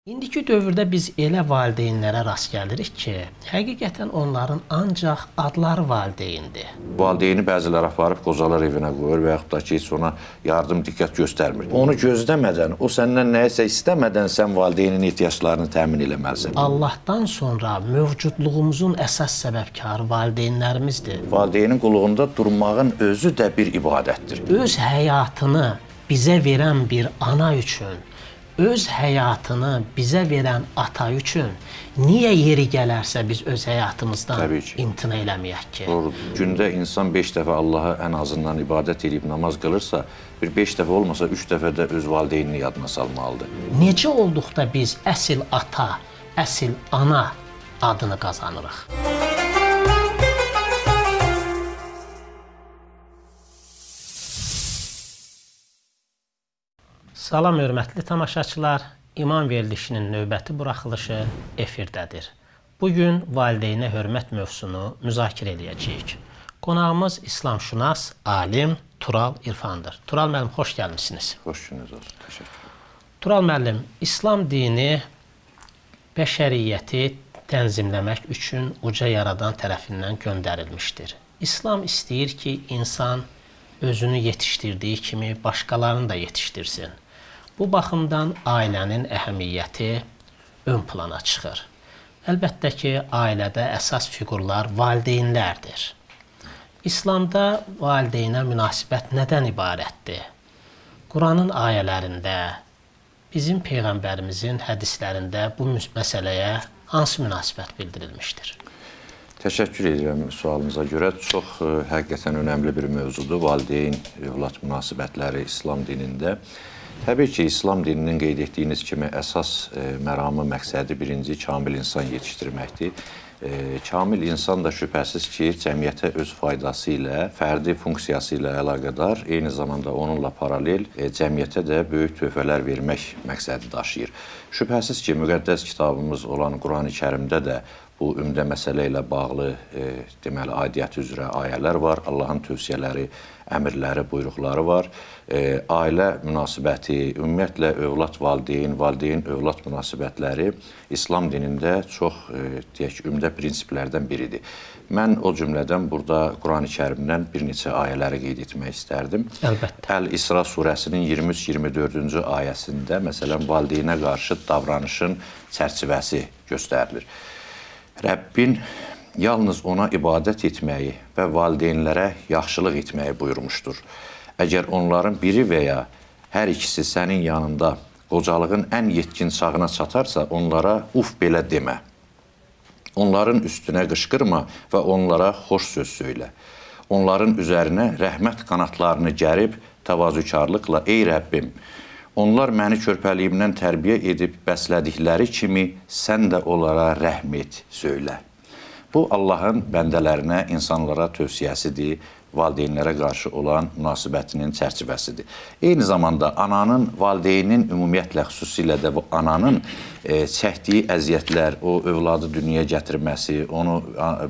İndiki dövrdə biz elə valideynlərə rast gəlirik ki, həqiqətən onların ancaq adları valideyndir. Valideyni bəziləri aparıb qocalar evinə qoyur və yaxud da ki, heç ona yardım, diqqət göstərmir. Onu gözləmədən, o səndən nəyisə istəmədən sən valideynin ehtiyaclarını təmin eləməlisən. Allahdan sonra mövcudluğumuzun əsas səbəbkarı valideynlərimizdir. Valideynin qulluğunda durmağın özü də bir ibadətdir. Öz həyatını bizə verən bir ana üçün, öz həyatını bizə verən ata üçün niyə yeri gələrsə biz öz həyatımızdan imtina eləməyək ki? Doğrudur. Gündə insan 5 dəfə Allaha ən azından ibadət edib namaz qılırsa, bir 5 dəfə olmasa 3 dəfə də öz valideynini yadına salmalıdır. Necə olduqda biz əsil ata, əsil ana adını qazanırıq? Salam hörmətli tamaşaçılar, İman verilişinin növbəti buraxılışı efirdədir. Bugün valideynə hörmət mövzusunu müzakirə edəcəyik. Qonağımız İslamşünas, alim Tural İrfandır. Tural müəllim, xoş gəlmişsiniz. Xoş gününüz olsun, təşəkkür ederim. Tural müəllim, İslam dini bəşəriyyəti tənzimləmək üçün uca yaradan tərəfindən göndərilmişdir. İslam istəyir ki, insan özünü yetişdirdiyi kimi başqalarını da yetişdirsin. Bu baxımdan ailənin əhəmiyyəti ön plana çıxır. Əlbəttə ki, ailədə əsas fiqurlar valideynlərdir. İslamda valideynə münasibət nədən ibarətdir? Quranın ayələrində, bizim Peyğəmbərimizin hədislərində bu məsələyə hansı münasibət bildirilmişdir? Təşəkkür edirəm sualınıza görə. Çox həqiqətən önəmli bir mövzudur. Valideyn-övlad münasibətləri İslam dinində. Təbii ki, İslam dininin qeyd etdiyiniz kimi əsas məramı, məqsədi birinci kamil insan yetişdirməkdir. Kamil insan da şübhəsiz ki, cəmiyyətə öz faydası ilə, fərdi funksiyası ilə əlaqədar, eyni zamanda onunla paralel cəmiyyətə də böyük töhfələr vermək məqsədi daşıyır. Şübhəsiz ki, müqəddəs kitabımız olan Qurani-Kərimdə də bu ümdə məsələ ilə bağlı deməli, aidiyyəti üzrə ayələr var, Allahın tövsiyələri, əmrləri, buyruqları var. Ailə münasibəti, ümumiyyətlə övlad valideyn, valideyn-övlad münasibətləri İslam dinində çox deyək, ümdə prinsiplərdən biridir. Mən o cümlədən burada Qurani-Kərimdən bir neçə ayələri qeyd etmək istərdim. Əlbəttə. Əl-İsra surəsinin 23-24-cü ayəsində məsələn valideynə qarşı davranışın çərçivəsi göstərilir. Rəbbin yalnız ona ibadət etməyi və valideynlərə yaxşılıq etməyi buyurmuşdur. Əgər onların biri və ya hər ikisi sənin yanında qocalığın ən yetkin çağına çatarsa, onlara uf belə demə. Onların üstünə qışqırma və onlara xoş söz söylə. Onların üzərinə rəhmət qanatlarını gərib təvazökarlıqla, ey Rəbbim, onlar məni körpəliyimdən tərbiyə edib bəslədikləri kimi sən də onlara rəhm et, söylə. Bu, Allahın bəndələrinə, insanlara tövsiyəsidir, valideynlərə qarşı olan münasibətinin çərçivəsidir. Eyni zamanda ananın, valideynin ümumiyyətlə, xüsusilə də ananın çəkdiyi əziyyətlər, o övladı dünyaya gətirməsi, onu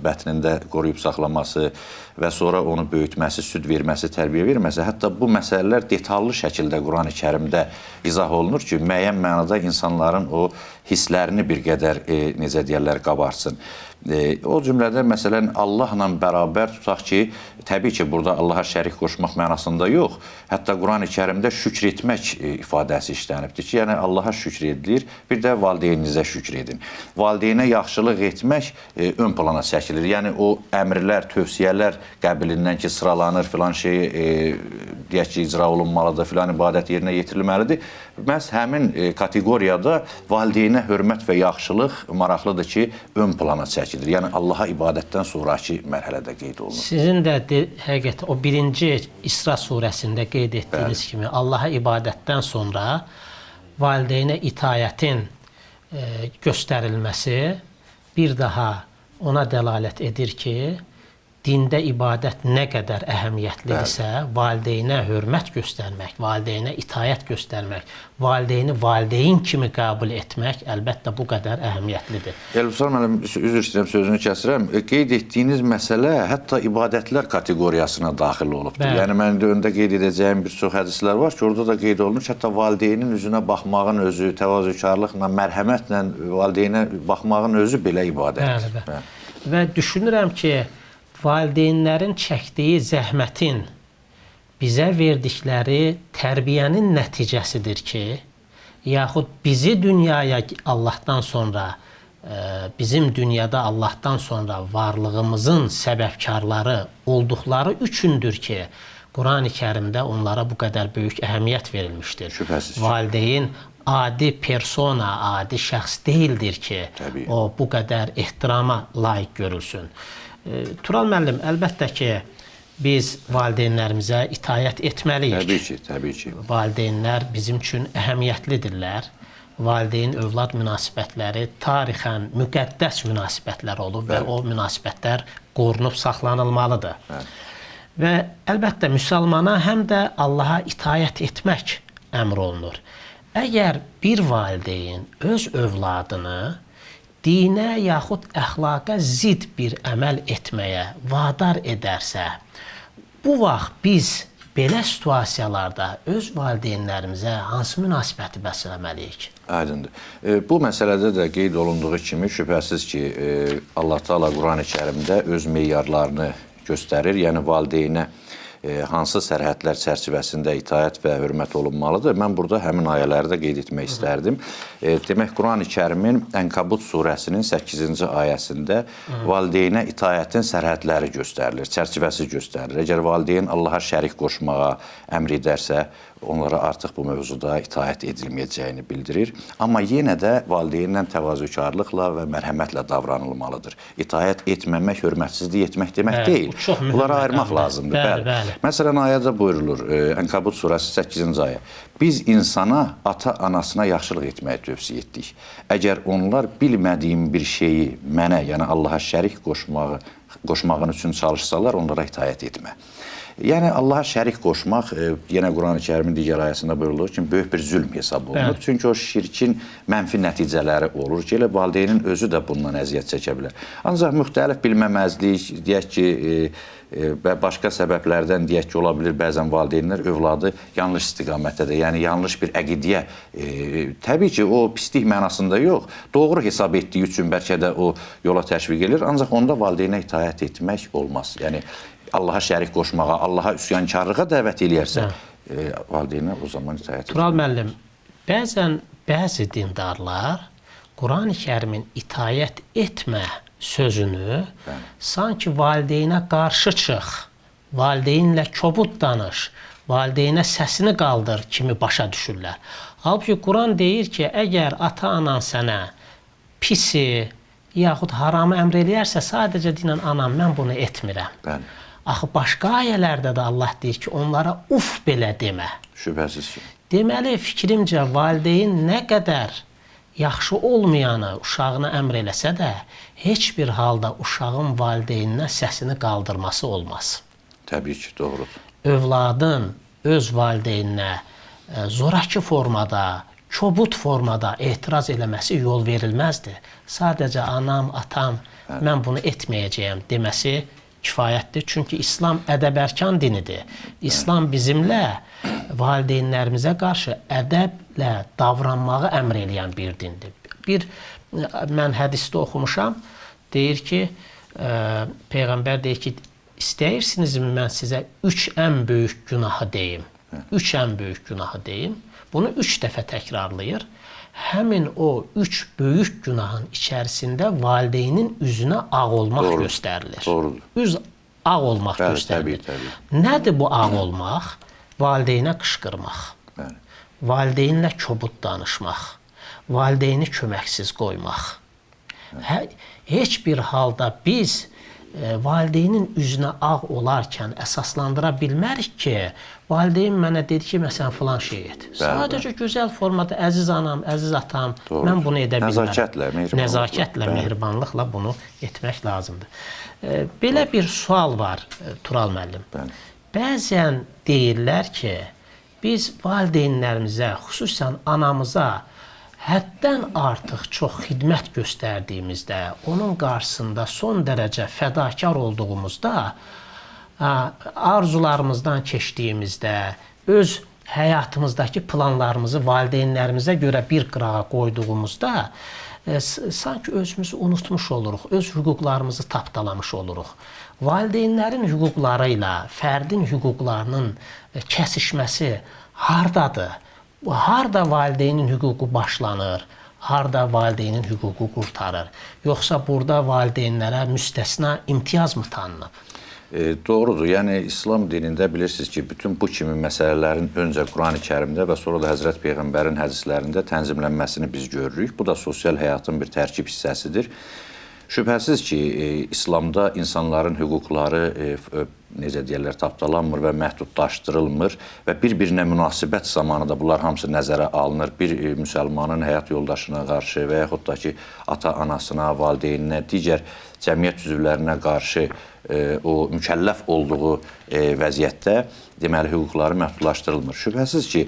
bətnində qoruyub saxlaması və sonra onu böyütməsi, süd verməsi, tərbiyə verməsi, hətta bu məsələlər detallı şəkildə Qurani-Kərimdə izah olunur ki, müəyyən mənada insanların o hisslərini bir qədər, necə deyərlər, qabarsın. O cümlədən, məsələn, Allahla bərabər tutaq ki, təbii ki, burada Allaha şərik qoşmaq mənasında yox, hətta Qurani-Kərimdə şükr etmək ifadəsi işlənibdir ki, yəni Allaha şükr edilir, bir də valideyninizə şükr edin. Valideynə yaxşılıq etmək ön plana çəkilir. Yəni, o əmrlər, tövsiyələr qəbilindən ki, sıralanır, filan şey, deyək ki, icra olunmalıdır, filan ibadət yerinə yetirilməlidir. Məhz həmin kateqoriyada valideynə hörmət və yaxşılıq maraqlıdır ki, ön plana çəkilir. Yəni, Allaha ibadətdən sonraki mərhələdə qeyd olunur. Sizin də həqiqət, o birinci İsra surəsində qeyd etdiyiniz kimi, Allaha ibadətdən sonra valideynə itayətin göstərilməsi bir daha ona dəlalət edir ki, dində ibadət nə qədər əhəmiyyətlidirsə, valideynə hörmət göstərmək, valideynə itayət göstərmək, valideyni valideyn kimi qəbul etmək əlbəttə bu qədər əhəmiyyətlidir. Vüsal müəllim, üzr istəyirəm, sözünü kəsirəm. Qeyd etdiyiniz məsələ hətta ibadətlər kateqoriyasına daxil olubdur. Bəli. Yəni mən də öndə qeyd edəcəyim bir çox hədislər var ki, orada da qeyd olunur, hətta valideynin üzünə baxmağın özü, təvazökarlıqla, mərhəmətlə valideynə baxmağın özü belə ibadətdir. Bəli. Və düşünürəm ki, valideynlərin çəkdiyi zəhmətin bizə verdikləri tərbiyənin nəticəsidir ki, yaxud bizi dünyaya Allahdan sonra, bizim dünyada Allahdan sonra varlığımızın səbəbkarları olduqları üçündür ki, Qurani Kərimdə onlara bu qədər böyük əhəmiyyət verilmişdir. Şübhəsiz. Valideyn adi persona, adi şəxs deyildir ki, Təbii. o bu qədər ehtirama layiq görülsün. Tural müəllim, əlbəttə ki, biz valideynlərimizə itayət etməliyik. Təbii ki, təbii ki. Valideynlər bizim üçün əhəmiyyətlidirlər. Valideyn-övlad münasibətləri tarixən müqəddəs münasibətlər olub və o münasibətlər qorunub saxlanılmalıdır. Bəli. Və əlbəttə müsəlmana həm də Allaha itayət etmək əmr olunur. Əgər bir valideyn öz övladını dinə yaxud əxlaqa zid bir əməl etməyə vadar edərsə, bu vaxt biz belə situasiyalarda öz valideynlərimizə hansı münasibəti bəsləməliyik? Aydındır. Bu məsələdə də qeyd olunduğu kimi şübhəsiz ki, Allah Teala Qurani Kərimdə öz meyarlarını göstərir. Yəni valideynə hansı sərhədlər çərçivəsində itayət və hörmət olunmalıdır. Mən burada həmin ayələri də qeyd etmək istərdim. Demək, Qurani Kərimin Ənkabut surəsinin 8-ci ayəsində valideynə itayətin sərhədləri göstərilir, çərçivəsi göstərilir. Əgər valideyn Allaha şərik qoşmağa əmr edərsə, onlara artıq bu mövzuda itayət edilməyəcəyini bildirir. Amma yenə də valideynlə təvazökarlıqla və mərhəmətlə davranılmalıdır. İtayət etməmək, hörmətsizlik etmək demək deyil. Bunları ayırmaq lazımdır. Bəli. Məsələn, ayədə buyurulur, Ənkabut surəsi 8-ci ayə. Biz insana, ata-anasına yaxşılıq etməyi tövsiyə etdik. Əgər onlar bilmədiyim bir şeyi mənə, yəni Allaha şərik qoşmağın üçün çalışsalar, onlara itayət etmə. Yəni, Allaha şərik qoşmaq, yenə Qurani Kərimin digər ayəsində buyurulur ki, böyük bir zülm hesab olunur. Çünki o şirkin mənfi nəticələri olur ki, elə valideynin özü də bundan əziyyət çəkə bilər. Ancaq müxtəlif bilməməzlik, deyək ki, və başqa səbəblərdən deyək ki, ola bilir bəzən valideynlər övladı yanlış istiqamətdədir, yəni yanlış bir əqidiyyə, təbii ki, o pislik mənasında yox, doğru hesab etdiyi üçün bəlkə də o yola təşviq edir, ancaq onda valideynə itayət etmək olmaz. Yəni, Allaha şərik qoşmağa, Allaha üsyankarlığa dəvət eləyərsə, valideynə o zaman itayət etmək. Tural müəllim, bəzən bəzi dindarlar Qurani Kərimin itayət etmə sözünü sanki valideynə qarşı çıx, valideynlə kobud danış, valideynə səsini qaldır kimi başa düşürlər. Halbuki Quran deyir ki, əgər ata-anan sənə pisi yaxud haramı əmr eləyərsə, sadəcə deyən, anam, mən bunu etmirəm. Bəli. Axı, başqa ayələrdə də Allah deyir ki, onlara uf belə demə. Şübhəsiz ki. Deməli, fikrimcə, valideyn nə qədər yaxşı olmayanı uşağına əmr eləsə də, heç bir halda uşağın valideyninə səsini qaldırması olmaz. Təbii ki, doğrudur. Övladın öz valideyninə zoraki formada, kobud formada etiraz eləməsi yol verilməzdir. Sadəcə anam, atam, mən bunu etməyəcəyəm deməsi kifayətdir. Çünki İslam ədəbərkan dinidir. İslam bizimlə valideynlərimizə qarşı ədəblə davranmağı əmr eləyən bir dindir. Mən hədisdə oxumuşam, deyir ki, Peyğəmbər deyir ki, istəyirsinizmi mən sizə 3 ən böyük günahı deyim? 3 ən böyük günahı deyim. Bunu 3 dəfə təkrarlayır. Həmin o 3 böyük günahın içərisində valideynin üzünə ağ olmaq göstərilir. Doğrudur. Üz ağ olmaq göstərilir. Təbii. Nədir bu ağ olmaq? Valideynə qışqırmaq, valideynlə kobud danışmaq, valideyni köməksiz qoymaq. Heç bir halda biz valideynin üzünə ağ olarkən əsaslandıra bilmərik ki, valideyn mənə dedi ki, məsələn, filan şey et. Sadəcə gözəl formada əziz anam, əziz atam, mən bunu edə bilmərəm. Nəzakətlə, mehribanlıqla bunu etmək lazımdır. Belə bir sual var, Tural müəllim. Bəzən deyirlər ki, biz valideynlərimizə, xüsusən anamıza həddən artıq çox xidmət göstərdiyimizdə, onun qarşısında son dərəcə fədakar olduğumuzda, arzularımızdan keçdiyimizdə, öz həyatımızdakı planlarımızı valideynlərimizə görə bir qırağa qoyduğumuzda, sanki özümüzü unutmuş oluruq, öz hüquqlarımızı tapdalamış oluruq. Valideynlərin hüquqları ilə fərdin hüquqlarının kəsişməsi hardadır? Harda valideynin hüququ başlanır, harda valideynin hüququ qurtarır? Yoxsa burada valideynlərə müstəsna imtiyaz mı tanınıb? Doğrudur. Yəni, İslam dinində bilirsiniz ki, bütün bu kimi məsələlərin öncə Quran-ı Kərimdə və sonra da Həzrət Peyğəmbərin hədislərində tənzimlənməsini biz görürük. Bu da sosial həyatın bir tərkib hissəsidir. Şübhəsiz ki, İslamda insanların hüquqları necə deyirlər, tapdalanmır və məhdudlaşdırılmır və bir-birinə münasibət zamanı da bunlar hamısı nəzərə alınır. Bir müsəlmanın həyat yoldaşına qarşı və yaxud da ki, ata-anasına, valideyninə, digər cəmiyyət üzvlərinə qarşı o mükəlləf olduğu vəziyyətdə deməli, hüquqları məhdudlaşdırılmır. Şübhəsiz ki,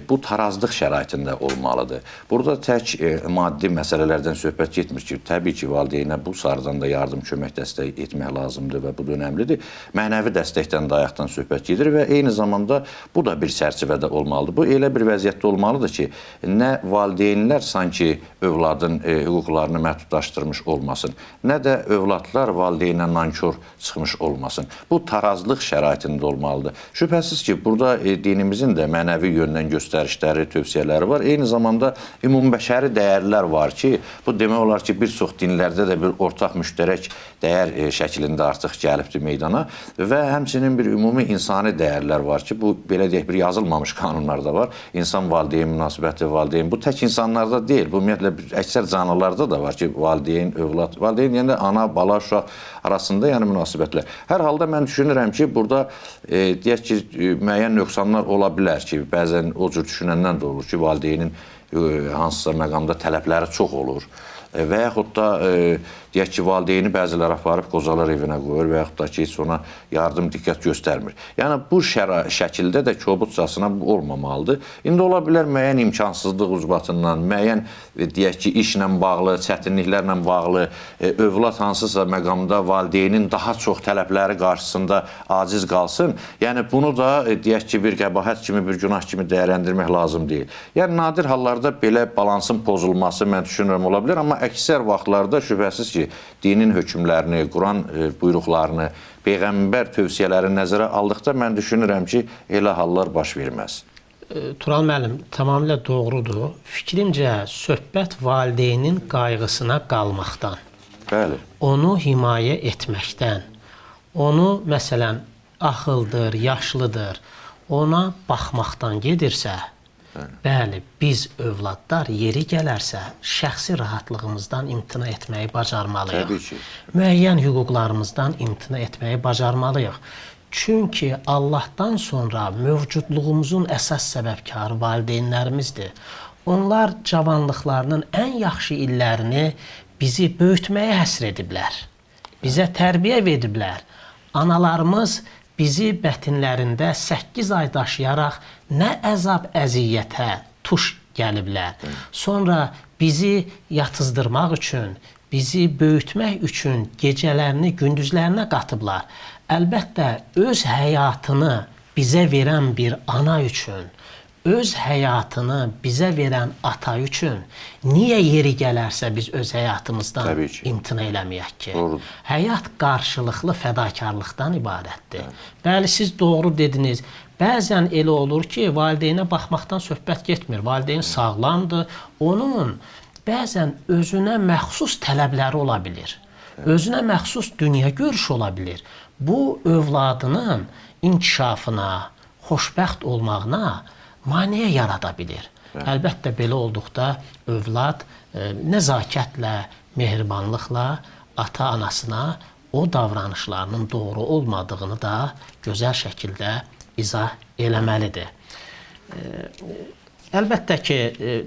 bu tarazlıq şəraitində olmalıdır. Burada tək maddi məsələlərdən söhbət getmir ki, təbii ki, valideynə bu sarıdan da yardım, kömək, dəstək etmək lazımdır və bu da önəmlidir. Mənəvi dəstəkdən, dayaqdan söhbət gedir və eyni zamanda bu da bir çərçivədə olmalıdır. Bu elə bir vəziyyətdə olmalıdır ki, nə valideynlər sanki övladın hüquqlarını məhdudlaşdırmış olmasın, nə də övladlar valideynə nankor çıxmış olmasın. Bu tarazlıq şəraitində olmalıdır. Şübhəsiz ki, burada dinimizin də mənəvi yöndən göstərişləri, tövsiyələri var. Eyni zamanda ümumbəşəri dəyərlər var ki, bu demək olar ki, bir çox dinlərdə də bir ortaq müştərək dəyər şəklində artıq gəlibdir meydana və həmçinin bir ümumi insani dəyərlər var ki, bu belə deyək, bir yazılmamış qanunlarda var. İnsan valideyn münasibəti, valideyn bu tək insanlarda deyil, bu ümumiyyətlə əksər canlılarda da var ki, valideyn, övlad, valideyn deyəndə ana, bala, uşaq arasında yəni münasibətlər. Hər halda mən düşünürəm ki, burada deyək ki, müəyyən nöqsanlar ola bilər ki, bəzən o cür düşünəndən də olur ki, valideynin hansısa məqamda tələbləri çox olur və yaxud da deyək ki, valideyni bəzilər aparıb qozalar evinə qoyur və yaxud da ki, heç ona yardım, diqqət göstərmir. Yəni, bu şəkildə də kobudcasına olmamalıdır. İndi ola bilər müəyyən imkansızlıq ucbatından, müəyyən deyək ki, işlə bağlı, çətinliklərlə bağlı, övlad hansısa məqamda valideynin daha çox tələbləri qarşısında aciz qalsın. Yəni, bunu da deyək ki, bir qəbahət kimi, bir günah kimi dəyərləndirmək lazım deyil. Yəni, nadir hallarda belə balansın pozulması mən düşünürəm ola bilər, amma əksər vaxtlarda şübhəsiz ki, dinin hökmlərini, Quran buyruqlarını, Peyğəmbər tövsiyələrini nəzərə aldıqda mən düşünürəm ki, elə hallar baş verməz. Tural müəllim, tamamilə doğrudur. Fikrimcə, söhbət valideynin qayğısına qalmaqdan, Bəli. onu himayə etməkdən, onu, məsələn, axıldır, yaşlıdır, ona baxmaqdan gedirsə, bəli, biz övladlar yeri gələrsə, şəxsi rahatlığımızdan imtina etməyi bacarmalıyıq. Təbii ki. Müəyyən hüquqlarımızdan imtina etməyi bacarmalıyıq. Çünki Allahdan sonra mövcudluğumuzun əsas səbəbkarı valideynlərimizdir. Onlar cavanlıqlarının ən yaxşı illərini bizi böyütməyə həsr ediblər. Bizə tərbiyə ediblər. Analarımız bizi bətinlərində 8 ay daşıyaraq nə əzab əziyyətə tuş gəliblər. Sonra bizi yatızdırmaq üçün, bizi böyütmək üçün gecələrini, gündüzlərinə qatıblar. Əlbəttə, öz həyatını bizə verən bir ana üçün, öz həyatını bizə verən ata üçün niyə yeri gələrsə biz öz həyatımızdan imtina eləməyək ki? Doğrudur. Həyat qarşılıqlı fədakarlıqdan ibarətdir. Bəli, siz doğru dediniz. Bəzən elə olur ki, valideynə baxmaqdan söhbət getmir. Valideyn sağlamdır. Onun bəzən özünə məxsus tələbləri ola bilir. Özünə məxsus dünya görüşü ola bilir. Bu, övladının inkişafına, xoşbəxt olmağına maneə yarada bilir. Əlbəttə, belə olduqda övlad nəzakətlə, mehribanlıqla ata-anasına o davranışlarının doğru olmadığını da gözəl şəkildə izah eləməlidir. Əlbəttə ki,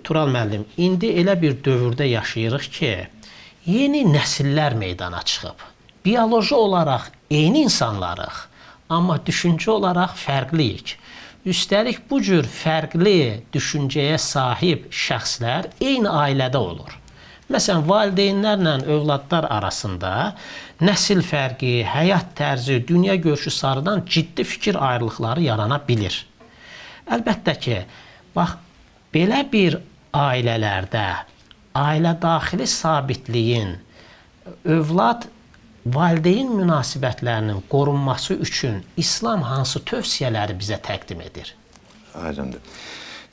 Tural müəllim, indi elə bir dövrdə yaşayırıq ki, yeni nəsillər meydana çıxıb. Bioloji olaraq eyni insanlarıq, amma düşüncə olaraq fərqliyik. Üstəlik bu cür fərqli düşüncəyə sahib şəxslər eyni ailədə olur. Məsələn, valideynlərlə övladlar arasında nəsil fərqi, həyat tərzi, dünya görüşü sarıdan ciddi fikir ayrılıqları yarana bilir. Əlbəttə ki, bax, belə bir ailələrdə ailə daxili sabitliyin, övlad-valideyn münasibətlərinin qorunması üçün İslam hansı tövsiyələri bizə təqdim edir? Aydındır.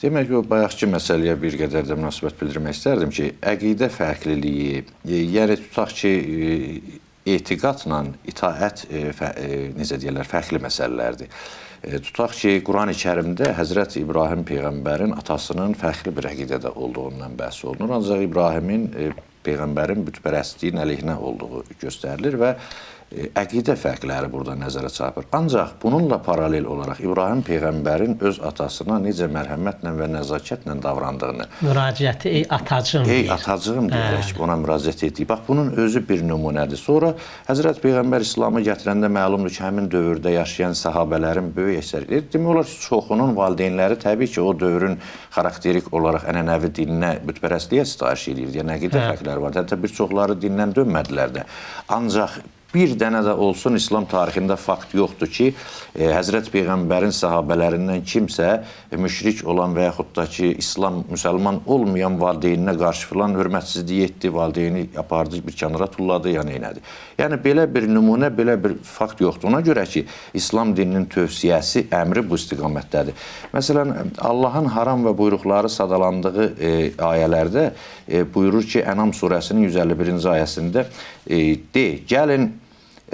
Demək ki, o bayaqki məsələyə bir qədər də münasibət bildirmək istərdim ki, əqidə fərqliliyi, yəni tutaq ki, etiqadla itaət, necə deyirlər, fərqli məsələlərdir. Tutaq ki, Quran-ı Kərimdə Həzrət İbrahim Peyğəmbərin atasının fərqli bir əqidədə olduğundan bəhs olunur. Ancaq İbrahimin Peyğəmbərin bütpərəstliyin əleyhinə olduğu göstərilir və əqidə fərqləri burada nəzərə çarpır. Ancaq bununla paralel olaraq İbrahim Peyğəmbərin öz atasına necə mərhəmətlə və nəzakətlə davrandığını, müraciəti ey atacığım deyir. Ey atacığım deyərək ona müraciət etdik. Bax, bunun özü bir nümunədir. Sonra Həzrət Peyğəmbər İslamı gətirəndə məlumdur ki, həmin dövrdə yaşayan səhabələrin böyük əksəriyyəti, demək olar ki, çoxunun valideynləri təbii ki, o dövrün xarakterik olaraq ənənəvi dininə, bütpərəstliyə sitayiş edirdi. Yəni, əqidə fərqləri var. Hətta bir çoxları dindən dönmədilər də. Ancaq bir dənə də olsun İslam tarixində fakt yoxdur ki, Həzrət Peyğəmbərin səhabələrindən kimsə müşrik olan və yaxud da ki, müsəlman olmayan valideyninə qarşı filan hörmətsizlik etdi, valideyni apardı, bir kənara tulladı, ya neynədi. Yəni, belə bir nümunə, belə bir fakt yoxdur. Ona görə ki, İslam dininin tövsiyəsi, əmri bu istiqamətdədir. Məsələn, Allahın haram və buyruqları sadalandığı ayələrdə buyurur ki, Ənam surəsinin 151-ci ayəsində gəlin,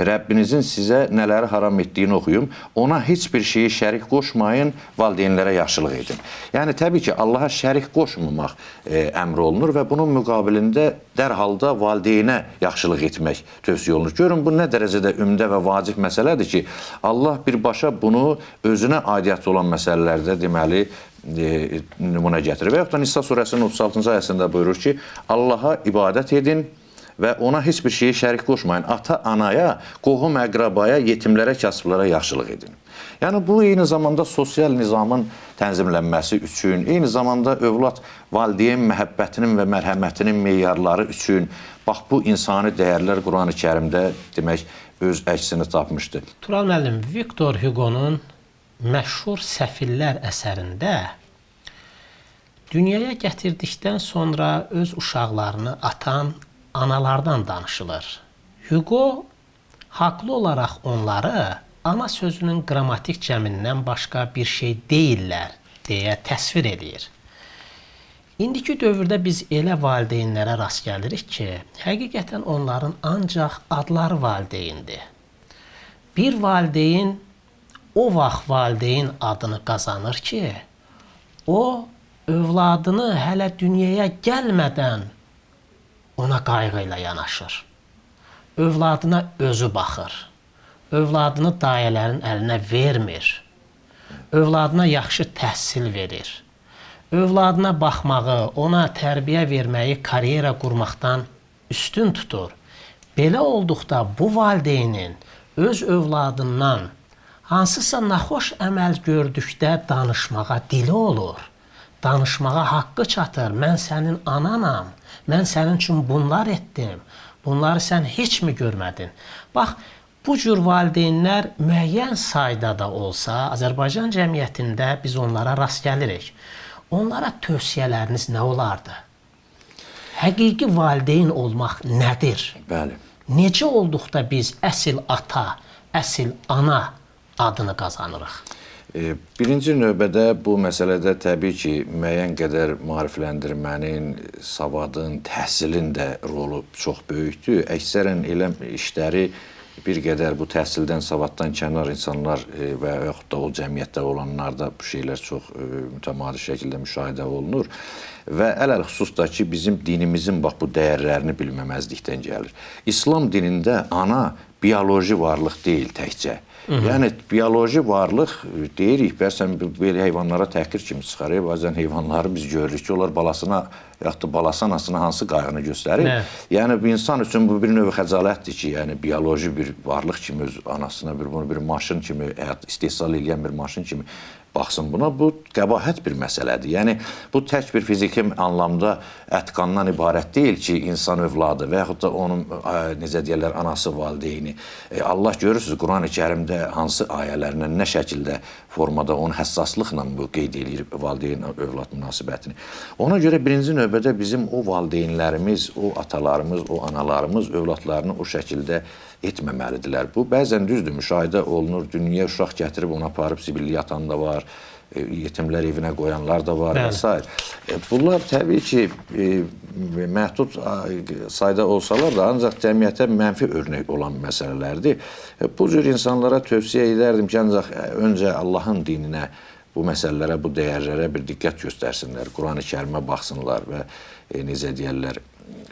Rəbbinizin sizə nələri haram etdiyini oxuyun, ona heç bir şeyi şərik qoşmayın, valideynlərə yaxşılıq edin. Yəni, təbii ki, Allaha şərik qoşmamaq əmr olunur və bunun müqabilində dərhalda valideynə yaxşılıq etmək tövsiyə olunur. Görün, bu nə dərəcədə ümdə və vacib məsələdir ki, Allah birbaşa bunu özünə aidiyyatı olan məsələlərdə deməli, nümunə gətirir. Və yaxud da Nisa surəsinin 36-cı ayəsində buyurur ki, Allaha ibadət edin və ona heç bir şeyi şərik qoşmayın. Ata, anaya, qohum, əqrabaya, yetimlərə, kasıblara yaxşılıq edin. Yəni, bu eyni zamanda sosial nizamın tənzimlənməsi üçün, eyni zamanda övlad valideyn məhəbbətinin və mərhəmətinin meyarları üçün, bax, bu insani dəyərlər Quran-ı Kərimdə demək, öz əksini tapmışdır. Tural müəllim, Viktor Hugo'nun məşhur Səfillər əsərində dünyaya gətirdikdən sonra öz uşaqlarını atan analardan danışılır. Hugo haqlı olaraq onları ana sözünün qrammatik cəmindən başqa bir şey deyirlər deyə təsvir edir. İndiki dövrdə biz elə valideynlərə rast gəlirik ki, həqiqətən onların ancaq adları valideyndir. Bir valideyn o vaxt valideyn adını qazanır ki, o övladını hələ dünyaya gəlmədən ona qayğı ilə yanaşır. Övladına özü baxır. Övladını dayələrin əlinə vermir. Övladına yaxşı təhsil verir. Övladına baxmağı, ona tərbiyə verməyi karyera qurmaqdan üstün tutur. Belə olduqda bu valideynin öz övladından hansısa naxoş əməl gördükdə danışmağa dili olur. Danışmağa haqqı çatır. Mən sənin ananam. Mən sənin üçün bunlar etdim. Bunları sən heç mi görmədin? Bax, bu cür valideynlər müəyyən sayda da olsa, Azərbaycan cəmiyyətində biz onlara rast gəlirik. Onlara tövsiyələriniz nə olardı? Həqiqi valideyn olmaq nədir? Bəli. Necə olduqda biz əsil ata, əsil ana adını qazanırıq? Birinci növbədə bu məsələdə təbii ki, müəyyən qədər maarifləndirmənin, savadın, təhsilin də rolu çox böyükdür. Əksərən elə işləri bir qədər bu təhsildən, savaddan kənar insanlar və yaxud da o cəmiyyətdə olanlarda bu şeylər çox mütəmadi şəkildə müşahidə olunur. Və ələl-xüsus da ki, bizim dinimizin bax bu dəyərlərini bilməməzlikdən gəlir. İslam dinində ana bioloji varlıq deyil təkcə. Yəni, bioloji varlıq deyirik, bəzən belə heyvanlara təhqir kimi çıxarır. Bəzən heyvanları biz görürük ki, onlar balasına, yaxud da balası anasına hansı qayğını göstərir. Yəni, insan üçün bu bir növ xəcalətdir ki, yəni, bioloji bir varlıq kimi öz anasına, bir maşın kimi, istehsal edən bir maşın kimi baxsın buna, bu qəbahət bir məsələdir. Yəni, bu tək bir fiziki anlamda ət-qandan ibarət deyil ki, insan övladı və yaxud da onun, necə deyərlər, anası, valideyni. Allah görürsünüz, Quran-ı Kərimdə hansı ayələrlə, nə şəkildə formada, onun həssaslıqla bu qeyd edir valideyn-övlad münasibətini. Ona görə birinci növbədə bizim o valideynlərimiz, o atalarımız, o analarımız övladlarını o şəkildə etməməlidirlər. Bu, bəzən düzdür, müşahidə olunur, dünyaya uşaq gətirib ona aparıb zibilli yatan da var, yetimlər evinə qoyanlar da var və s. Bunlar təbii ki, məhdud sayda olsalar da, ancaq cəmiyyətə mənfi örnək olan məsələlərdir. Bu cür insanlara tövsiyə edərdim ki, ancaq öncə Allahın dininə, bu məsələlərə, bu dəyərlərə bir diqqət göstərsinlər, Quran-ı Kərimə baxsınlar və necə deyərlər,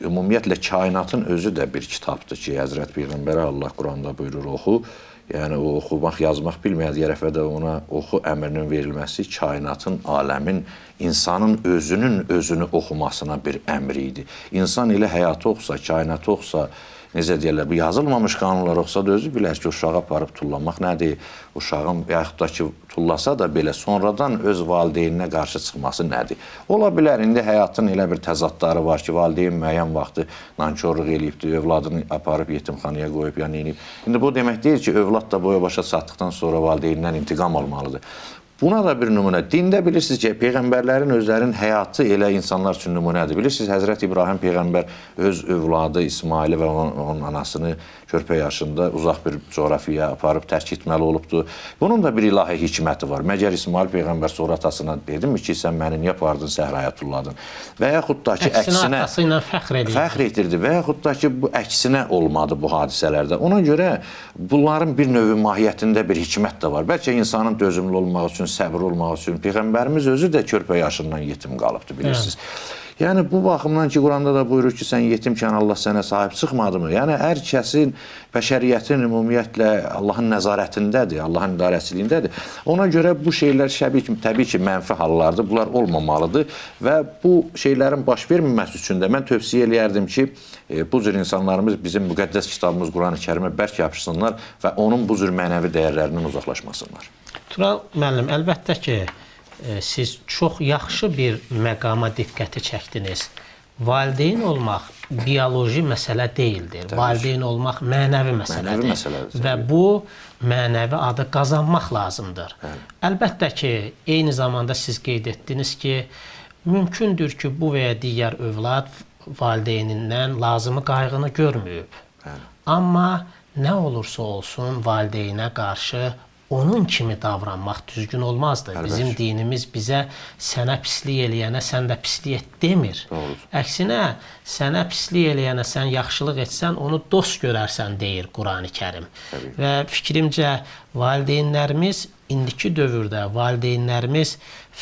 ümumiyyətlə kainatın özü də bir kitabdır ki, Həzrət Peyğəmbərə Allah Quranda buyurur, oxu. Yəni, o oxumaq, yazmaq bilməyədiyi tərəfə ona oxu əmrinin verilməsi kainatın, aləmin, insanın özünü oxumasına bir əmr idi. İnsan elə həyatı oxusa, kainatı oxusa, necə deyərlər, bu yazılmamış qanunlar oxusa da özü bilər ki, uşağı aparıb tullamaq nədir? Uşağın yaxud da ki, tullasa da belə sonradan öz valideyninə qarşı çıxması nədir? Ola bilər, indi həyatın elə bir təzadları var ki, valideyn müəyyən vaxtı nankorluq eləyibdir, övladını aparıb yetimxanaya qoyub, yəni inib. İndi bu demək deyil ki, övlad da boya başa çatdıqdan sonra valideynindən intiqam almalıdır. Buna da bir nümunə. Dində bilirsiniz ki, Peyğəmbərlərin özlərinin həyatı elə insanlar üçün nümunədir. Bilirsiniz, Həzrət İbrahim Peyğəmbər öz övladı İsmaili və onun anasını körpə yaşında uzaq bir coğrafiyaya aparıb tərk etməli olubdur. Bunun da bir ilahi hikməti var. Məgər İsmail Peyğəmbər sonra atasına dedimi ki, sən məni niyə apardın, səhraya tulladın? Və yaxud da ki, əksinə atası ilə fəxr edirdi və yaxud da ki, bu əksinə olmadı bu hadisələrdə. Ona görə bunların bir növ mahiyyətində bir hikmət də var. Bəlkə insanın dözümlü olmaq üçün, səbir olmaq üçün. Peyğəmbərimiz özü də körpə yaşından yetim qalıbdır, bilirsiniz. Yəni, bu baxımdan ki, Quranda da buyurur ki, sən yetimkən Allah sənə sahib çıxmadı mı? Yəni, hər kəsin, bəşəriyyətin ümumiyyətlə Allahın nəzarətindədir, Allahın idarəçiliyindədir. Ona görə bu şeylər təbii ki, mənfi hallardır, bunlar olmamalıdır və bu şeylərin baş verməməsi üçün də mən tövsiyə eləyərdim ki, bu cür insanlarımız bizim müqəddəs kitabımız Quran-ı Kərimə bərk yapışsınlar və onun bu cür mənəvi dəyərlərindən uzaqlaşmasınlar. Tural müəllim, əlbəttə ki, siz çox yaxşı bir məqama diqqəti çəkdiniz. Valideyn olmaq bioloji məsələ deyildir. Təbii. Valideyn olmaq mənəvi məsələdir. Və bu mənəvi adı qazanmaq lazımdır. Əlbəttə ki, eyni zamanda siz qeyd etdiniz ki, mümkündür ki, bu və ya digər övlad valideynindən lazımı qayğını görməyib. Amma nə olursa olsun valideynə qarşı onun kimi davranmaq düzgün olmazdı. Bizim dinimiz bizə sənə pislik eləyənə sən də pislik et demir. Əksinə, sənə pislik eləyənə sən yaxşılıq etsən, onu dost görərsən deyir Quran-ı Kərim. Və fikrimcə valideynlərimiz, indiki dövrdə valideynlərimiz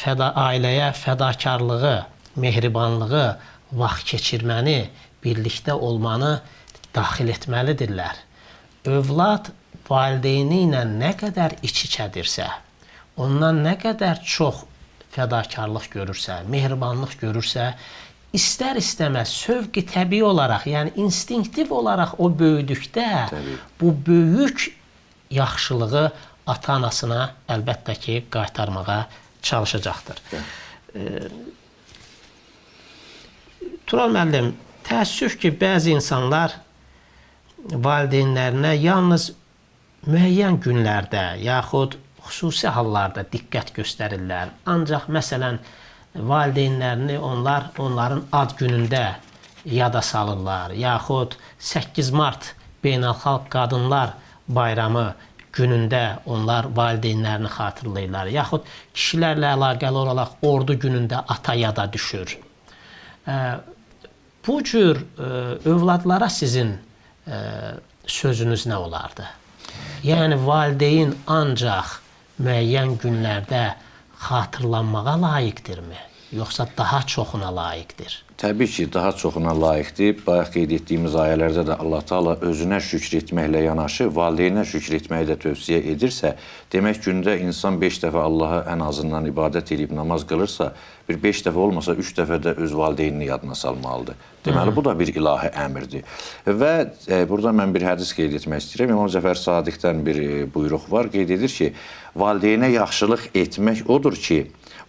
ailəyə fədakarlığı, mehribanlığı, vaxt keçirməni, birlikdə olmanı daxil etməlidirlər. Övlad valideyni ilə nə qədər iç-içədirsə, ondan nə qədər çox fədakarlıq görürsə, mehribanlıq görürsə, istər-istəməz sövq-i təbii olaraq, yəni instinktiv olaraq o böyüdükdə bu böyük yaxşılığı ata-anasına əlbəttə ki, qaytarmağa çalışacaqdır. Tural müəllim, təəssüf ki, bəzi insanlar valideynlərinə yalnız müəyyən günlərdə, yaxud xüsusi hallarda diqqət göstərirlər. Ancaq, məsələn, valideynlərini onların ad günündə yada salırlar, yaxud 8 Mart Beynəlxalq Qadınlar Bayramı günündə onlar valideynlərini xatırlayırlar, yaxud kişilərlə əlaqəli olaraq ordu günündə ata yada düşür. Bu cür övladlara sizin sözünüz nə olardı? Yəni, valideyn ancaq müəyyən günlərdə xatırlanmağa layiqdirmi? yoxsa daha çoxuna layiqdir? Təbii ki, daha çoxuna layiqdir. Bayaq qeyd etdiyimiz ayələrdə də Allah Taala özünə şükr etməklə yanaşı, valideynə şükr etməyi də tövsiyə edirsə, demək gündə insan 5 dəfə Allaha ən azından ibadət edib namaz qılırsa, bir 5 dəfə olmasa 3 dəfə də öz valideynini yadına salmalıdır. Deməli, bu da bir ilahi əmrdir. Və burada mən bir hədis qeyd etmək istəyirəm. İmam Cəfər Sadiqdən bir buyruq var. Qeyd edir ki, valideynə yaxşılıq etmək odur ki,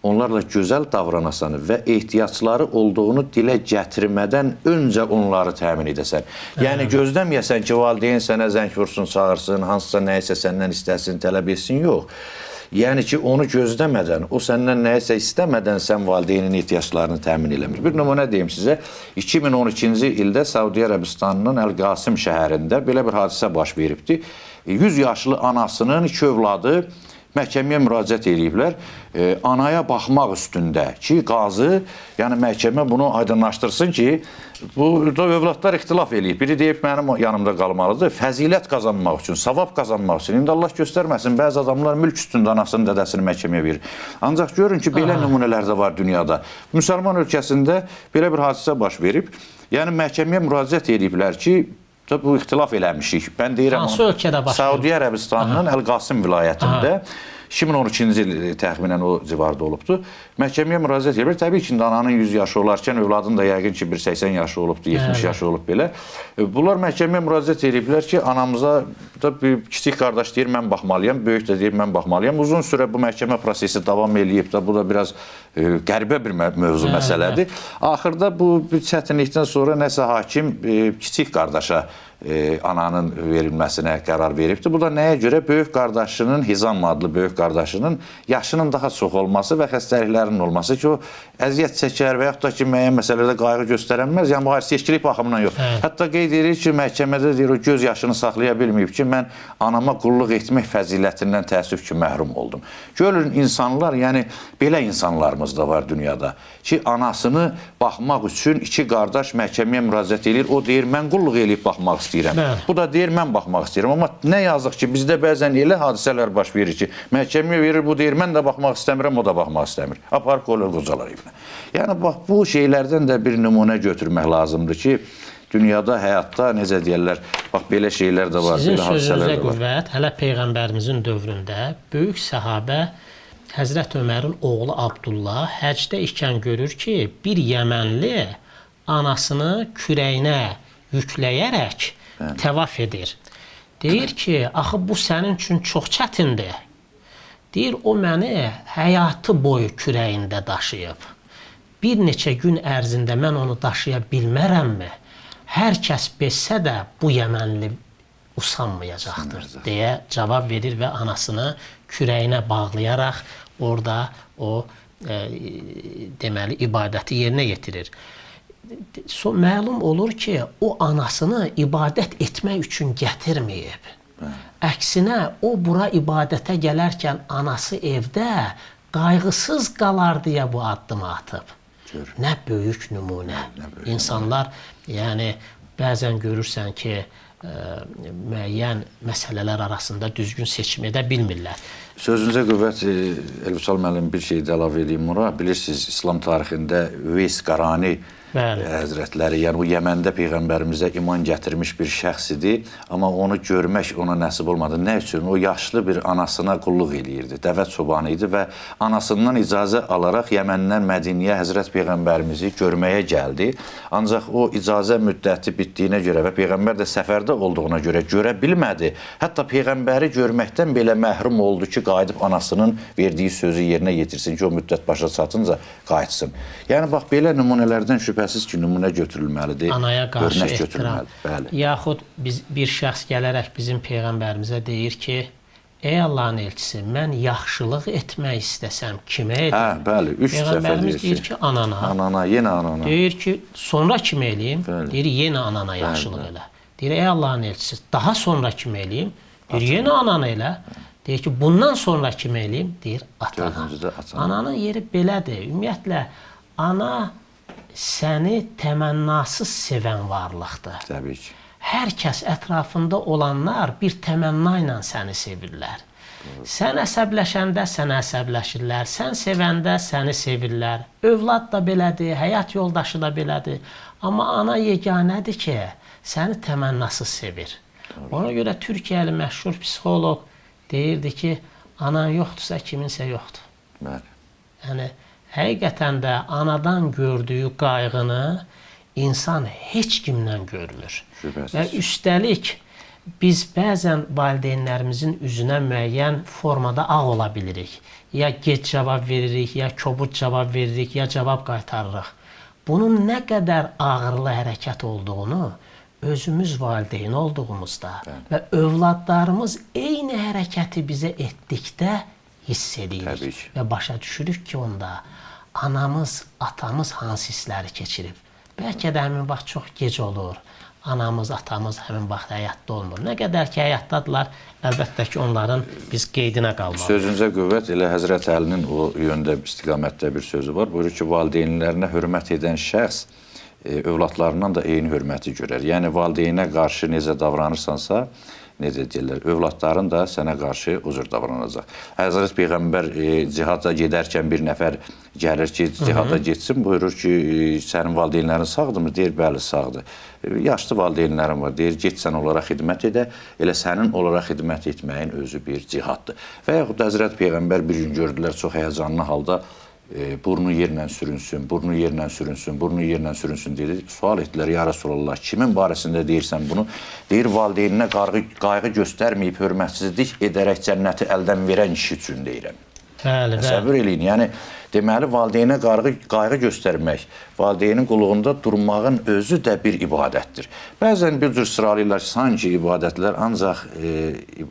onlarla gözəl davranasan və ehtiyacları olduğunu dilə gətirmədən öncə onları təmin edəsən. Yəni, gözləməyəsən ki, valideyn sənə zəng vursun, çağırsın, hansısa nəyisə səndən istəsin, tələb etsin, yox. Yəni ki, onu gözləmədən, o səndən nəyisə istəmədən sən valideynin ehtiyaclarını təmin eləmir. Bir nümunə deyim sizə, 2012-ci ildə Səudiyyə Ərəbistanının Əl-Qasim şəhərində belə bir hadisə baş veribdi. 100 yaşlı anasının 2 övladı məhkəməyə müraciət ediblər. Anaya baxmaq üstündə ki, qazı, yəni məhkəmə bunu aydınlaşdırsın ki, burada övladlar ixtilaf eləyib. Biri deyib, mənim yanımda qalmalıdır. Fəzilət qazanmaq üçün, savab qazanmaq üçün. İndi Allah göstərməsin, bəzi adamlar mülk üstündə anasını, dədəsini məhkəməyə verir. Ancaq görün ki, belə nümunələr də var dünyada. Müsəlman ölkəsində belə bir hadisə baş verib. Yəni, məhkəməyə müraciət ediblər ki, bu ixtilaf eləmişik. Mən deyirəm, hansı ölkədə baş verir? Səudiyyə Ərəbistanının Əl-Qasim vilayətində 2013-cü il təxminən o civarda olubdur. Məhkəməyə müraciət edir. Təbii ki, ananın 100 yaşı olarkən övladın da yəqin ki, bir 80 yaşı olubdur, 70 yaşı olub belə. Bunlar məhkəməyə müraciət ediblər ki, anamıza da bir kiçik qardaş deyir, mən baxmalıyam, böyük də deyir, mən baxmalıyam. Uzun sürə bu məhkəmə prosesi davam eləyib də, bu da biraz qəribə bir mövzu məsələdir. Axırda bu çətinlikdən sonra nəsə hakim kiçik qardaşa ananın verilməsinə qərar veribdir. Bu da nəyə görə? Böyük qardaşının, Hizam adlı böyük qardaşının yaşının daha çox olması və xəstəliklərinin olması ki, o əziyyət çəkər və yaxud da ki, müəyyən məsələlərdə qayğı göstərənməz. Yəni, bu seçkilik baxımından yox. Hətta qeyd edir ki, məhkəmədə deyir, o göz yaşını saxlaya bilməyib ki, mən anama qulluq etmək fəzilətindən təəssüf ki, məhrum oldum. Görün, insanlar, yəni, belə insanlarımız da var dünyada ki, anasını baxmaq üçün 2 qardaş məhkəməyə müraciət edir. O deyir, mən qulluq eləyib baxmaq istəyirəm. Bu da deyir, mən baxmaq istəyirəm. Amma nə yazıq ki, bizdə bəzən elə hadisələr baş verir ki, məhkəməyə verir, bu deyir, mən də baxmaq istəmirəm, o da baxmaq istəmir. Apar qoyulur qocalar evinə. Yəni, bax, bu şeylərdən də bir nümunə götürmək lazımdır ki, dünyada, həyatda, necə deyərlər, bax, belə şeylər də var, belə hadisələr də var. Qüvvət, hələ Peyğəmbərimizin dövründə böyük səhabə Həzrət Ömərin oğlu Abdullah həcdə ikən görür ki, bir Yəmənli anasını kürəyinə yükləyərək təvaf edir. Deyir ki, axı bu sənin üçün çox çətindir. Deyir, o məni həyatı boyu kürəyində daşıyıb. Bir neçə gün ərzində mən onu daşıya bilmərəmmi? Hər kəs bilsə də bu Yəmənli usanmayacaqdır deyə cavab verir və anasını kürəyinə bağlayaraq orada o deməli ibadəti yerinə yetirir. Məlum olur ki, o anasını ibadət etmək üçün gətirməyib. Əksinə, o bura ibadətə gələrkən anası evdə qayğısız qalar deyə bu addımı atıb. Nə böyük nümunə. İnsanlar, yəni, bəzən görürsən ki, müəyyən məsələlər arasında düzgün seçim edə bilmirlər. Sözünüzə qüvvət, Elvüsal müəllim, bir şey də əlavə edeyim buna. Bilirsiniz, İslam tarixində Üveys Qarani Həzrətləri, yəni o Yəməndə Peyğəmbərimizə iman gətirmiş bir şəxs idi, amma onu görmək ona nəsib olmadı. Nə üçün? O yaşlı bir anasına qulluq eləyirdi, dəvət çobanı idi və anasından icazə alaraq Yəməndən Mədiniyə Həzrət Peyğəmbərimizi görməyə gəldi. Ancaq o icazə müddəti bitdiyinə görə və Peyğəmbər də səfərdə olduğuna görə görə bilmədi. Hətta Peyğəmbəri görməkdən belə məhrum oldu ki, qayıdıb anasının verdiyi sözü yerinə yetirsin ki, o müddət başa çatınca qayıtsın. Yəni, bax, belə nümunələrdən şübhəsiz ki, nümunə götürülməlidir. Anaya qarşı ehtiram. Yaxud bir şəxs gələrək bizim Peyğəmbərimizə deyir ki, ey Allahın elçisi, mən yaxşılıq etmək istəsəm, kimə edim? Hə, bəli, 3 dəfə Peyğəmbərimiz deyir ki, anana. Anana, yenə anana. Deyir ki, sonra kimə eləyim? Deyir, yenə anana yaxşılıq elə. Deyir, ey Allahın elçisi, daha sonra kimə eləyim? Deyir, yenə anana elə. Deyir ki, bundan sonra kimə eləyim? Deyir, atana. Ananın yeri belədir. Ümumiyyətlə, ana səni təmənnasız sevən varlıqdır. Təbii ki. Hər kəs ətrafında olanlar bir təmənna ilə səni sevirlər. Sən əsəbləşəndə sənə əsəbləşirlər, sən sevəndə səni sevirlər. Övlad da belədir, həyat yoldaşı da belədir. Amma ana yeganədir ki, səni təmənnasız sevir. Ona görə Türkiyəli məşhur psixoloq deyirdi ki, anan yoxdursa kiminsə yoxdur. Bəli. Yəni, həqiqətən də anadan gördüyü qayğını insan heç kimdən görmür. Şübhəsiz. Və üstəlik, biz bəzən valideynlərimizin üzünə müəyyən formada ağ ola bilirik. Ya gec cavab veririk, ya kobud cavab veririk, ya cavab qaytarırıq. Bunun nə qədər ağırlı hərəkət olduğunu özümüz valideyn olduğumuzda və övladlarımız eyni hərəkəti bizə etdikdə hiss edirik. Və başa düşürük ki, onda anamız, atamız hansı hissləri keçirib. Bəlkə də həmin vaxt çox gec olur. Anamız, atamız həmin vaxt həyatda olmur. Nə qədər ki, həyatdadırlar, əlbəttə ki, onların biz qeydinə qalmalıyıq. Sözünüzə qüvvət, elə Həzrət Əlinin o yöndə, istiqamətdə bir sözü var. Buyurur ki, valideynlərinə hörmət edən şəxs övladlarından da eyni hörməti görər. Yəni, valideynə qarşı necə davranırsansa, necə deyirlər, övladların da sənə qarşı o cür davranacaq. Həzrət Peyğəmbər cihada gedərkən bir nəfər gəlir ki, cihada getsin, buyurur ki, sənin valideynlərin sağdırmı? Deyir, bəli, sağdır. Yaşlı valideynlərin var, deyir, get sən onlara xidmət edə, elə sənin onlara xidmət etməyin özü bir cihaddır. Və yaxud Həzrət Peyğəmbər bir gün gördülər, çox həyəcanlı halda burnu yerlə sürünsün, burnu yerlə sürünsün, burnu yerlə sürünsün dedi. Sual etdilər, ya Rasulallah, kimin barəsində deyirsən bunu? Deyir, valideyninə qayğı göstərməyib, hörmətsizlik edərək cənnəti əldən verən kişi üçün deyirəm. Təsəvvür eləyin, yəni deməli, valideynə qayğı göstərmək, valideynin qulluğunda durmağın özü də bir ibadətdir. Bəzən bir cür sıralayırlar, sanki ibadətlər ancaq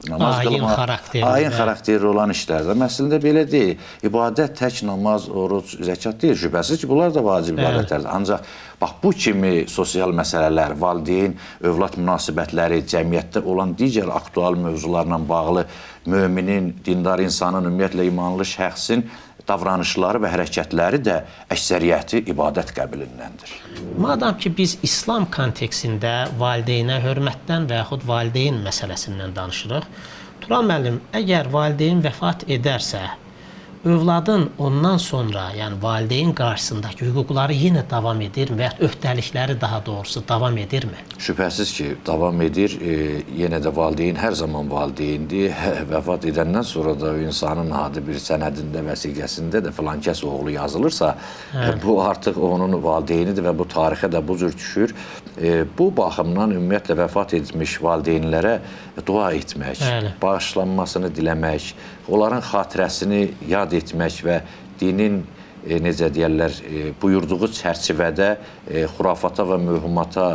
namaz qılmaq, ayin xarakterli olan işlərdir. Məslində belə deyil. İbadət tək namaz, oruc, zəkat deyil. Şübhəsiz ki, bunlar da vacib ibadətlərdir. Ancaq bax, bu kimi sosial məsələlər, valideyn, övlad münasibətləri, cəmiyyətdə olan digər aktual mövzularla bağlı müminin, dindar insanın, ümumiyyətlə imanlı şəxsin davranışları və hərəkətləri də əksəriyyəti ibadət qəbilindəndir. Madam ki, biz İslam kontekstində valideynə hörmətdən və yaxud valideyn məsələsindən danışırıq, Turan müəllim, əgər valideyn vəfat edərsə, övladın ondan sonra, yəni valideyn qarşısındakı hüquqları yenə davam edir və yaxud öhdəlikləri daha doğrusu davam edirmi? Şübhəsiz ki, davam edir. Yenə də valideyn hər zaman valideyndir. Vəfat edəndən sonra da insanın adı bir sənədində, vəsiqəsində də filan kəs oğlu yazılırsa, bu artıq onun valideynidir və bu tarixə də bu cür düşür. Bu baxımdan ümumiyyətlə vəfat etmiş valideynlərə dua etmək, bağışlanmasını diləmək, onların xatirəsini yad etmək və dinin, necə deyərlər, buyurduğu çərçivədə xurafata və mühümata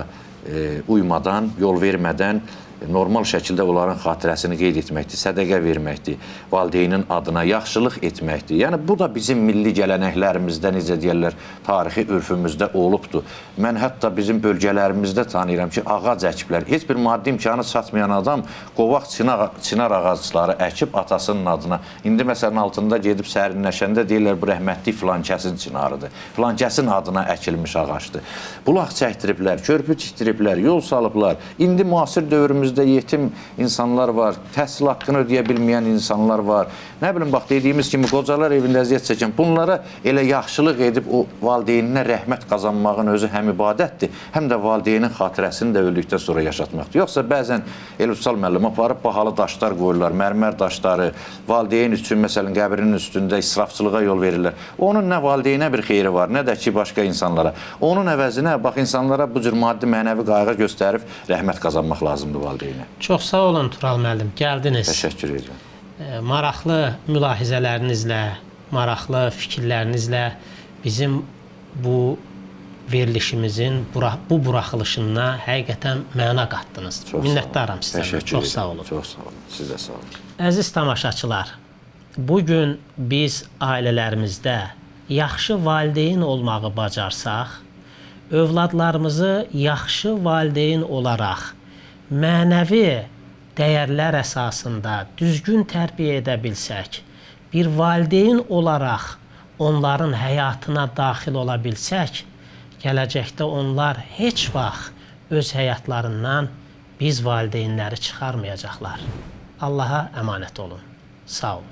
uymadan, yol vermədən normal şəkildə onların xatirəsini qeyd etməkdir, sədəqə verməkdir, valideynin adına yaxşılıq etməkdir. Yəni, bu da bizim milli gələnəklərimizdə, necə deyərlər, tarixi örfümüzdə olubdur. Mən hətta bizim bölgələrimizdə tanıyıram ki, ağac əkiblər. Heç bir maddi imkanı çatmayan adam qovaq çınar ağacları əkib atasının adına. İndi məsələn altında gedib sərinləşəndə deyirlər, bu rəhmətli filankəsin çınarıdır. Filankəsin adına əkilmiş ağacdır. Bulaq çəkdiriblər, körpü tikdiriblər, yol salıblar. İndi müasir dövrümüzdə yetim insanlar var, təhsil haqqını ödəyə bilməyən insanlar var. Nə bilim, bax, dediyimiz kimi qocalar evində əziyyət çəkən, bunlara elə yaxşılıq edib o valideyninə rəhmət qazanmağın özü həm ibadətdir, həm də valideynin xatirəsini də öldükdən sonra yaşatmaqdır. Yoxsa bəzən Elüsal müəllim aparıb bahalı daşlar qoyurlar, mərmər daşları, valideyn üçün, məsələn, qəbrinin üstündə israfçılığa yol verirlər. Onun nə valideynə bir xeyri var, nə də ki, başqa insanlara. Onun əvəzinə, bax, insanlara bu cür maddi, mənəvi qayğı göstərib rəhmət qazanmaq lazımdır valideynə. Çox sağ olun Tural müəllim, gəldiniz. Təşəkkür edirəm. Maraqlı mülahizələrinizlə, maraqlı fikirlərinizlə bizim bu verilişimizin bu buraxılışına həqiqətən məna qatdınız. Minnətdaram sizə. Çox sağ olun. Çox sağ olun. Siz də sağ olun. Əziz tamaşaçılar, bugün biz ailələrimizdə yaxşı valideyn olmağı bacarsaq, övladlarımızı yaxşı valideyn olaraq mənəvi dəyərlər əsasında düzgün tərbiyə edə bilsək, bir valideyn olaraq onların həyatına daxil ola bilsək, gələcəkdə onlar heç vaxt öz həyatlarından biz valideynləri çıxarmayacaqlar. Allaha əmanət olun. Sağ olun.